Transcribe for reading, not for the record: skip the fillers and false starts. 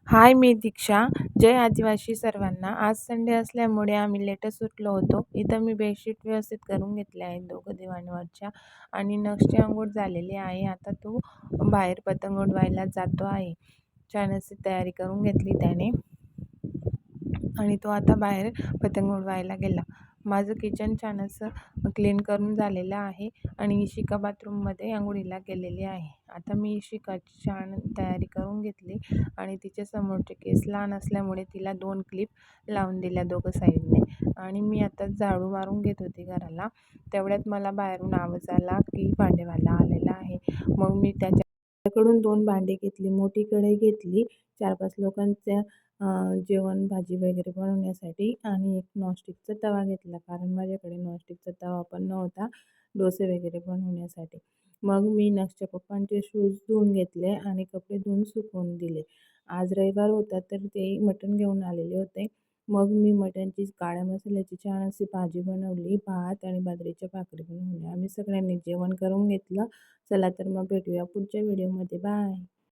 हाय, मी दीक्षा. जय आदिवासी सर्वांना. आज संडे असल्यामुळे आम्ही लेटच उठलो होतो. इथं मी बेडशीट व्यवस्थित करून घेतल्या आहेत दोघं दिवाणवरच्या आणि नक्षी अंघोळ झालेली आहे. आता तो बाहेर पतंग उडवायला जातो आहे. छान अशी तयारी करून घेतली त्याने आणि तो आता बाहेर पतंग उडवायला गेला. माझं किचन छान असं क्लीन करून झालेलं आहे आणि इशिका बाथरूममध्ये अंघोळीला गेलेली आहे. आता मी इशिकाची छान तयारी करून घेतली आणि तिच्या समोरचे केस लहान असल्यामुळे तिला 2 क्लिप लावून दिल्या दोघं साईडने आणि मी आता झाडू मारून घेत होती घराला. तेवढ्यात मला बाहेरून आवाज आला की भांडेवाला आलेला आहे. मग मी त्याच्याकडून 2 भांडी घेतली, मोठी कढई घेतली 4-5 लोकांच्या जेवण भाजी वगैरे बनवण्यासाठी आणि एक नॉनस्टिकचा तवा घेतला, कारण माझ्याकडे नॉनस्टिकचा तवा पण नव्हता डोसे वगैरे बनवण्यासाठी. मग मी नक्षच्या पप्पांचे शूज धुवून घेतले आणि कपडे धुवून सुकवून दिले. आज रविवार होता तर ते मटण घेऊन आलेले होते. मग मी मटणची काळ्या मसाल्याची छान अशी भाजी बनवली, भात आणि बाजरीच्या भाकरी बनवल्या. आम्ही सगळ्यांनी जेवण करून घेतलं. चला तर मग भेटूया पुढच्या व्हिडिओमध्ये. बाय.